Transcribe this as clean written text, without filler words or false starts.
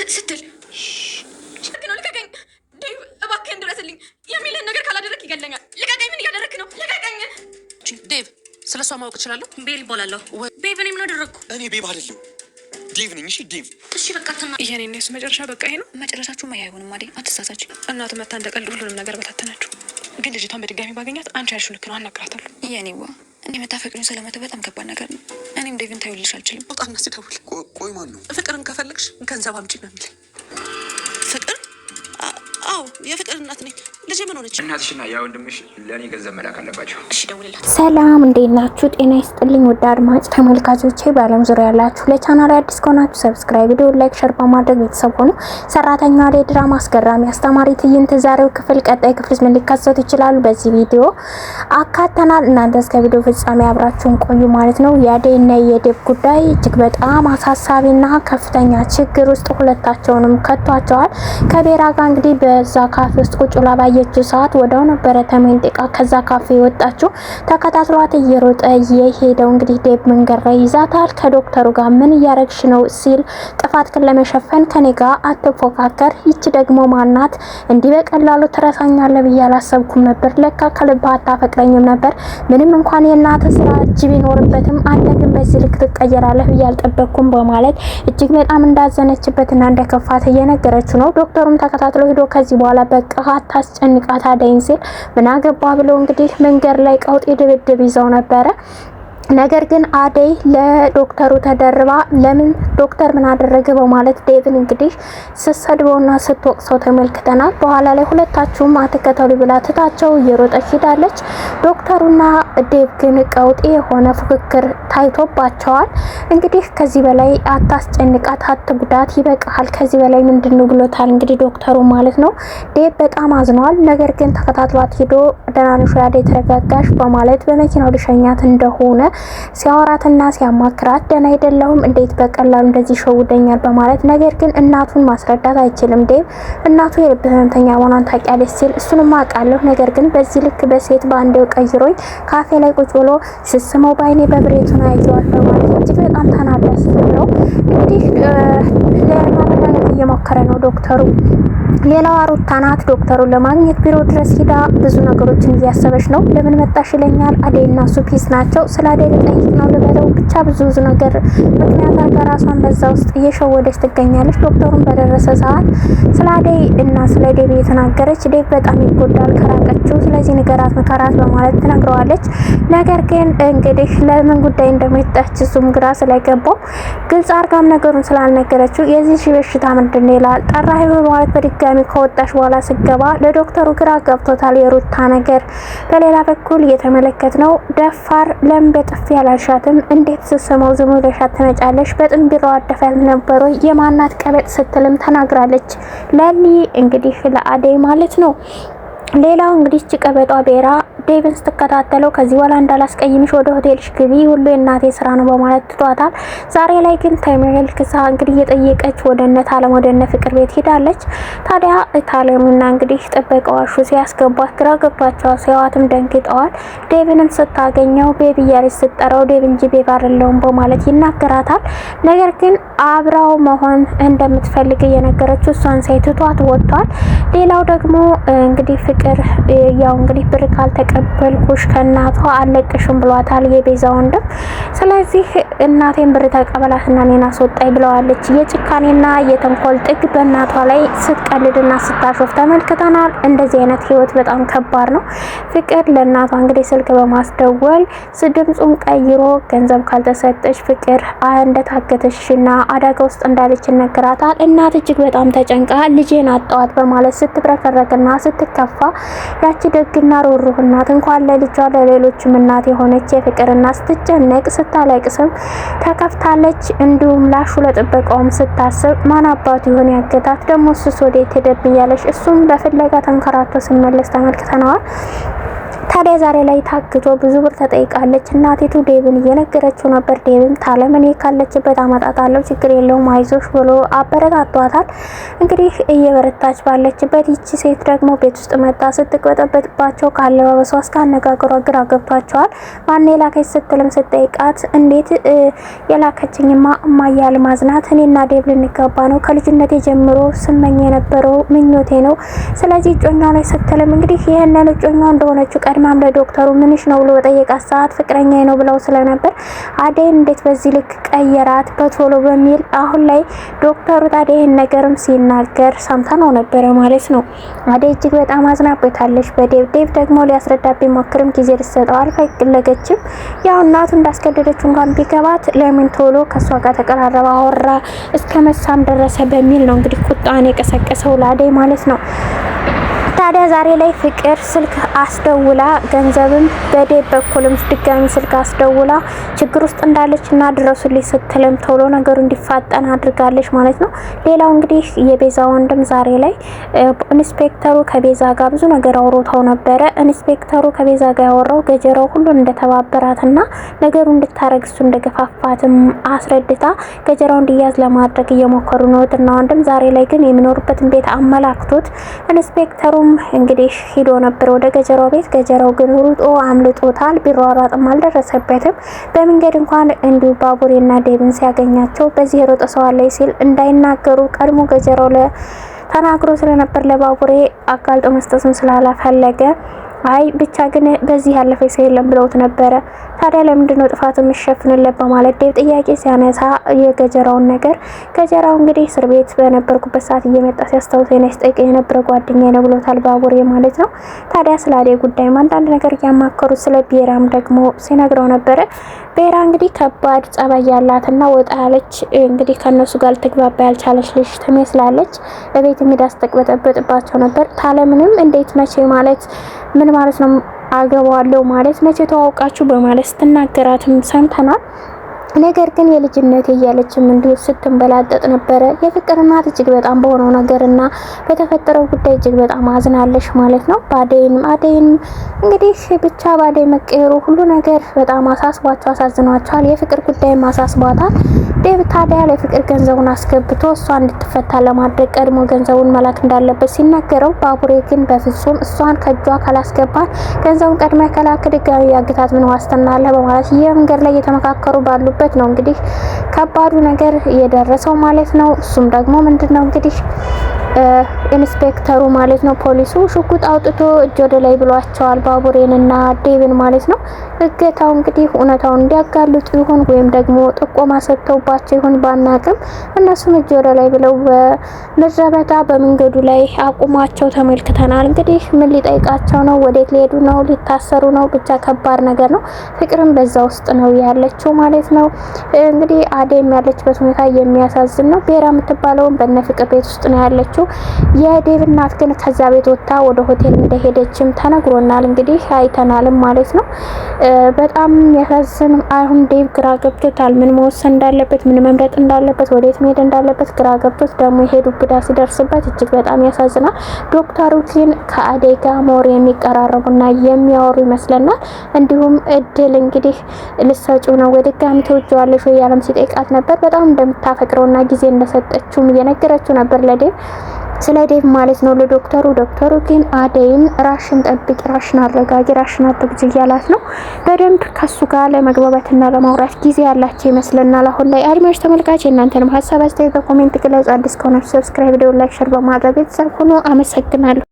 ስትል ነው ልቀቀኝ ዴቭ እባክህን ድረስልኝ የሚልን ነገር ካላደረክ ይገለኛል። ልቀቀኝ። ምን እያደረክ ነው? ልቀቀኝ ዴቭ። ስለ እሷ ማወቅ እችላለሁ? ቤል ይባላለሁ። ቤብ እኔ ምን አደረግኩ? እኔ ቤብ አይደለም ዴቭ ነኝ። እሺ ዴቭ። እሺ በቃ ይሄኔ እነሱ መጨረሻ በቃ ይሄ ነው መጨረሻችሁ። አይሆንም አይደል? አትሳሳች። እናት መታ እንደቀልድ ሁሉንም ነገር በታተናችሁ። ግን ልጅቷን በድጋሚ ባገኛት አንቺ ያልሽው ልክ ነው፣ አናግራታለሁ። የኔዋ እኔ መታፈቅኝ ስለመተ በጣም ከባድ ነገር ነው። እኔም ዴቭን ታይልሽ አልችልም። ወጣና ሲደውል ቆይ ማን ነው? ፍቅርን ከፈለግሽ ገንዘብ አምጪ ነው የሚለኝ። ፍቅር? አዎ የፍቅር እናት ነኝ። ልጄ ምን ሆነች? እናትሽና ያ ወንድምሽ ለእኔ ገንዘብ መላክ አለባቸው። እሺ ደውልላት። ሰላም እንዴት ናችሁ? ጤና ይስጥልኝ ውድ አድማጭ ተመልካቾቼ፣ በዓለም ዙሪያ ያላችሁ ለቻናል አዲስ ከሆናችሁ ሰብስክራይብ፣ ቪዲዮ ላይክ፣ ሼር በማድረግ ቤተሰብ ሆኑ። ሰራተኛዋ አደይ ድራማ አስገራሚ አስተማሪ ትዕይንት ዛሬው ክፍል ቀጣይ ክፍል ምን ሊከሰቱ ይችላሉ በዚህ ቪዲዮ አካተናል። እናንተ እስከ ቪዲዮ ፍጻሜ አብራችሁን ቆዩ ማለት ነው። የአደይና የዴቭ ጉዳይ እጅግ በጣም አሳሳቢና ከፍተኛ ችግር ውስጥ ሁለታቸውንም ከቷቸዋል። ከቤራ ጋር እንግዲህ በዛ ካፌ ውስጥ ቁጭ ብላ ባየችው ሰዓት ወዳው ነበረ ተመንጥቃ ከዛ ካፌ ወጣችው። ተከታትሏት እየሮጠ የሄደው እንግዲህ ዴቭ መንገድ ላይ ይዛታል። ከዶክተሩ ጋር ምን እያረግሽ ነው ሲል ጥፋትክን ለመሸፈን ከኔ ጋር አትፎካከር፣ ይቺ ደግሞ ማናት? እንዲህ በቀላሉ ትረሳኛለህ ብዬ አላሰብኩም ነበር። ለካ ከልብህ አታፈቅረኝም ነበር። ምንም እንኳን የእናት ስራ እጅ ቢኖርበትም አንተ ግን በዚህ ልክ ትቀየራለህ ብዬ አልጠበቅኩም በማለት እጅግ በጣም እንዳዘነችበትና እንደከፋት እየነገረችው ነው። ዶክተሩም ተከታትሎ ሄዶ ከዚህ በኋላ በቃ አታስጨንቃት አደይን ሲል ምን አገባ ብለው እንግዲህ መንገድ ላይ ቀውጤ ድብድብ ይዘው ነበረ። ነገር ግን አደይ ለዶክተሩ ተደርባ ለምን ዶክተር ምን አደረገ በማለት ዴቭን እንግዲህ ስትሰድበውና ስትወቅሰው ተመልክተናል። በኋላ ላይ ሁለታቸውም አትከተሉ ብላ ትታቸው እየሮጠች ሄዳለች። ዶክተሩና ዴቭ ግን ቀውጤ የሆነ ፉክክር ታይቶባቸዋል። እንግዲህ ከዚህ በላይ አታስጨንቃት፣ አትጉዳት፣ ይበቃል፣ ከዚህ በላይ ምንድነው ብሎታል እንግዲህ ዶክተሩ ማለት ነው። ዴቭ በጣም አዝኗል። ነገር ግን ተከታትሏት ሄዶ ደህና ነሽ አደይ ተረጋጋሽ በማለት በመኪናው ሊሸኛት እንደሆነ ሲያወራትና ሲያማክራት ደህና አይደለሁም እንዴት በቀላሉ እንደዚህ ሸውደኛል በማለት ነገር ግን እናቱን ማስረዳት አይችልም። ዴቭ እናቱ የልብ ህመምተኛ መሆኗን ታውቂያለሽ ሲል እሱንም አውቃለሁ፣ ነገር ግን በዚህ ልክ በሴት ባንዴው ቀይሮኝ ካፌ ላይ ቁጭ ብሎ ስስመው ባይኔ በብሬቱ ነው ያየዋል በማለት እጅግ በጣም ተናደስ ነው እንግዲህ ለማረጋጋት እየሞከረ ነው ዶክተሩ። ሌላዋ ሩታ ናት። ዶክተሩን ለማግኘት ቢሮ ድረስ ሄዳ ብዙ ነገሮችን እያሰበች ነው። ለምን መጣሽ ይለኛል። አደይና እሱ ፒስ ናቸው። ስለ አደይ ልጠይቅ ነው ልበለው፣ ብቻ ብዙ ነገር ምክንያት አድርጋ ራሷን በዛ ውስጥ እየሸወደች ትገኛለች። ዶክተሩን በደረሰ ሰዓት ስለ አደይ እና ስለ ዴቭ የተናገረች ዴቭ በጣም ይጎዳል ከራቀችው፣ ስለዚህ ንገራት መከራት በማለት ትነግረዋለች። ነገር ግን እንግዲህ ለምን ጉዳይ እንደመጣች እሱም ግራ ስለገባው ግልጽ አድርጋም ነገሩን ስላልነገረችው የዚህ በሽታ ምንድነው ይላል። ጠራህ በማለት በድጋሚ ከወጣሽ በኋላ ስገባ ለዶክተሩ ግራ ገብቶታል የሩታ ነገር። በሌላ በኩል እየተመለከትነው ደፋር ለምን በጥፊ ያላልሻትም እንዴት ስስመው ዝም ብለሻት ትመጫለሽ? በጥንቢራው አደፋል ነበረ የማናት ቀበጥ ስትልም ተናግራለች። ለሊ እንግዲህ ለአደይ ማለት ነው። ሌላው እንግዲህ ጭቀበጧ ቤራ ዴቭን ስትከታተለው ከዚህ በኋላ እንዳላስቀይምሽ ወደ ሆቴልሽ ግቢ፣ ሁሉ የእናቴ ስራ ነው በማለት ትቷታል። ዛሬ ላይ ግን ተመልክሳ እንግዲህ እየጠየቀች ወደ እነ ታለም ወደ እነ ፍቅር ቤት ሄዳለች። ታዲያ ታለምና እንግዲህ ጥበቃዋሹ ሲያስገቧት ግራ ገብቷቸዋል። ሲያዋትም ደንግጠዋል። ዴቭንም ስታገኘው ቤቢ እያለች ስትጠራው ዴቭ እንጂ ቤብ አይደለሁም በማለት ይናገራታል። ነገር ግን አብራው መሆን እንደምትፈልግ እየነገረችው እሷን ሳይትቷት ወጥቷል። ሌላው ደግሞ እንግዲህ ፍቅር ያው እንግዲህ ብር ካልተቀበልኩሽ ከእናቷ አለቅሽም ብሏታል የቤዛ ወንድም። ስለዚህ እናቴን ብር ተቀበላትና እኔን አስወጣኝ ብለዋለች። የጭካኔና የተንኮል ጥግ በእናቷ ላይ ስትቀልድና ስታሾፍ ተመልክተናል። እንደዚህ አይነት ህይወት በጣም ከባድ ነው። ፍቅር ለእናቷ እንግዲህ ስልክ በማስደወል ድምጹን ቀይሮ ገንዘብ ካልተሰጠሽ ፍቅር እንደታገተሽና አደጋ ውስጥ እንዳለች ይነግራታል። እናት እጅግ በጣም ተጨንቃ ልጄን አጣዋት በማለት ስትብረከረክና ስትከፋ ያቺ ደግና ሩህሩህ እናት እንኳን ለልጇ ለሌሎችም እናት የሆነች የፍቅር እናት ስትጨነቅ ስታለቅስም ተከፍታለች። እንዲሁም ላሹ ለጥበቃውም ስታስብ ማን አባቱ ይሆን ያገታት ደግሞ እሱስ ወዴት ሄደብኝ ያለች እሱም በፍለጋ ተንከራቶ ሲመለስ ተመልክተናል። ታዲያ ዛሬ ላይ ታግቶ ብዙ ብር ተጠይቃለች። እናቲቱ ዴቭን እየነገረችው ነበር። ዴቭም ታለምን ካለችበት አመጣታለሁ ችግር የለውም አይዞሽ ብሎ አበረታቷታል። እንግዲህ እየበረታች ባለችበት ይቺ ሴት ደግሞ ቤት ውስጥ መጣ ስትቅበጠበጥባቸው ካለባበሷ እስከ አነጋገሯ ግራ ገብቷቸዋል። ማን የላከች ስትልም ስትጠይቃት እንዴት የላከችኝማ እማዬ አልማዝ ናት። እኔና ዴቭ ልንጋባ ነው ከልጅነቴ ጀምሮ ስመኝ የነበረው ምኞቴ ነው። ስለዚህ እጮኛው ላይ ስትልም እንግዲህ ይሄንን እጮኛው እንደሆነችው ቀድማም ለዶክተሩ ምንሽ ነው ብሎ በጠየቃት ሰዓት ፍቅረኛዬ ነው ብለው ስለነበር አደይን እንዴት በዚህ ልክ ቀየራት በቶሎ በሚል አሁን ላይ ዶክተሩ ታዲያ ይሄን ነገርም ሲናገር ሰምታ ነው ነበረ ማለት ነው። አደይ እጅግ በጣም አዝናበታለች በዴቭ። ዴቭ ደግሞ ሊያስረዳት ቢሞክርም ጊዜ ልትሰጠው አልፈለገችም። ያው እናቱ እንዳስገደደችው እንኳን ቢገባት ለምን ቶሎ ከሷ ጋር ተቀራረበ አወራ እስከ መሳም ደረሰ በሚል ነው እንግዲህ ቁጣን የቀሰቀሰው ለአደይ ማለት ነው። ታዲያ ዛሬ ላይ ፍቅር ስልክ አስደውላ ገንዘብም በዴቭ በኩልም ድጋሚ ስልክ አስደውላ ችግር ውስጥ እንዳለችና ድረሱልኝ ስትልም ቶሎ ነገሩ እንዲፋጠን አድርጋለች ማለት ነው። ሌላው እንግዲህ የቤዛ ወንድም ዛሬ ላይ ኢንስፔክተሩ ከቤዛ ጋር ብዙ ነገር አውሮታው ነበረ። ኢንስፔክተሩ ከቤዛ ጋር ያወራው ገጀራው ሁሉን እንደተባበራትና ነገሩ እንድታረግ እሱ እንደገፋፋትም አስረድታ ገጀራው እንዲያዝ ለማድረግ እየሞከሩ ነው እና ወንድም ዛሬ ላይ ግን የሚኖርበትን ቤት አመላክቶት ኢንስፔክተሩ እንግዲህ ሂዶ ነበር ወደ ገጀራው ቤት። ገጀራው ግን ሩጦ አምልጦታል። ቢሯሯጥም አልደረሰበትም። በመንገድ እንኳን እንዲሁ ባቡሬና ዴቭን ሲያገኛቸው በዚህ ሮጠ ሰው አለ ሲል እንዳይናገሩ ቀድሞ ገጀራው ተናግሮ ስለነበር ለባቡሬ አጋልጦ መስጠትም ስላላፈለገ አይ ብቻ ግን በዚህ ያለፈ ሰው የለም ብለውት ነበረ። ታዲያ ለምንድነው ጥፋቱ የሚሸፍንለት በማለት ዴቭ ጥያቄ ሲያነሳ የገጀራውን ነገር ገጀራው እንግዲህ እስር ቤት በነበርኩበት ሰዓት እየመጣ ሲያስታውሰኝ ያስጠይቀኝ የነበረ ጓደኛዬ ነው ብሎታል ባቡሬ ማለት ነው። ታዲያ ስለ አደይ ጉዳይ አንዳንድ ነገር እያማከሩ ስለ ቤራም ደግሞ ሲነግረው ነበረ። ቤራ እንግዲህ ከባድ ጸባይ ያላትና ወጣ ያለች እንግዲህ ከነሱ ጋር ልትግባባ ያልቻለች ልጅ ትመስላለች። በቤት ሚዳስ ተቅበጠበጥባቸው ነበር። ታለምንም እንዴት መቼ ማለት ምን ማለት ነው አገባዋለሁ ማለት መቼ ተዋውቃችሁ በማለት ስትናገራትም ሰምተናል። ነገር ግን የልጅነት እያለችም እንዲሁ ስትንበላጠጥ ነበረ። የፍቅር እናት እጅግ በጣም በሆነው ነገርና በተፈጠረው ጉዳይ እጅግ በጣም አዝናለሽ ማለት ነው። አደይን እንግዲህ ብቻ ባደይ መቀየሩ ሁሉ ነገር በጣም አሳስቧቸው አሳዝኗቸዋል። የፍቅር ጉዳይ ማሳስቧታል። ዴቭ ታዲያ ለፍቅር ገንዘቡን አስገብቶ እሷ እንድትፈታ ለማድረግ ቀድሞ ገንዘቡን መላክ እንዳለበት ሲነገረው ባቡሬ ግን በፍጹም እሷን ከጇ ካላስገባን ገንዘቡን ቀድማ ከላክ ድጋሚ ያግታት ምን ዋስትና አለ በማለት የመንገድ ላይ እየተመካከሩ ባሉበት ነው እንግዲህ ከባዱ ነገር የደረሰው ማለት ነው። እሱም ደግሞ ምንድነው እንግዲህ ኢንስፔክተሩ ማለት ነው ፖሊሱ ሽጉጥ አውጥቶ እጅ ወደ ላይ ብሏቸዋል ባቡሬንና ዴቭን ማለት ነው። እገታው እንግዲህ እውነታውን እንዲያጋልጡ ይሁን ወይም ደግሞ ጥቆማ ሰጥተውባቸው ይሁን ባናቅም እነሱም እጅ ወደ ላይ ብለው በምድረ በዳ በመንገዱ ላይ አቁሟቸው ተመልክተናል። እንግዲህ ምን ሊጠይቃቸው ነው? ወዴት ሊሄዱ ነው? ሊታሰሩ ነው? ብቻ ከባድ ነገር ነው። ፍቅርም በዛ ውስጥ ነው ያለችው ማለት ነው። እንግዲህ አደይም ያለችበት ሁኔታ የሚያሳዝን ነው። ቤራ የምትባለውን በእነ ፍቅር ቤት ውስጥ ነው ያለችው። የዴቭ እናት ግን ከዛ ቤት ወጣ ወደ ሆቴል እንደሄደችም ተነግሮናል። እንግዲህ አይተናልም ማለት ነው። በጣም ያሳዝን። አሁን ዴቭ ግራ ገብቶታል። ምን መወሰን እንዳለበት፣ ምን መምረጥ እንዳለበት፣ ወዴት መሄድ እንዳለበት ግራ ገብቶት ደግሞ የሄዱ ብዳ ሲደርስበት እጅግ በጣም ያሳዝናል። ዶክተሩ ግን ከአደይ ጋር ሞር የሚቀራረቡና የሚያወሩ ይመስለናል። እንዲሁም እድል እንግዲህ ልሰጪው ነው ወይ ድጋሚ ትወጂዋለሽ ወይ ያለም ሲጠይቃት ነበር። በጣም እንደምታፈቅረውና ጊዜ እንደሰጠችውም እየነገረችው ነበር ለዴቭ ስለ ዴቭ ማለት ነው ለዶክተሩ። ዶክተሩ ግን አደይን ራሽን ጠብቂ፣ ራሽን አረጋጊ፣ ራሽን አትግጂ እያላት ነው። በደንብ ከሱ ጋር ለመግባባትና ለማውራት ጊዜ ያላቸው ይመስለናል አሁን ላይ። አድማጭ ተመልካች እናንተንም ሀሳብ አስተያየት በኮሜንት ግለጹ። አዲስ ከሆናችሁ ሰብስክራይብ፣ ላይክ፣ ሼር በማድረግ ቤተሰብ ሁኑ። አመሰግናለሁ።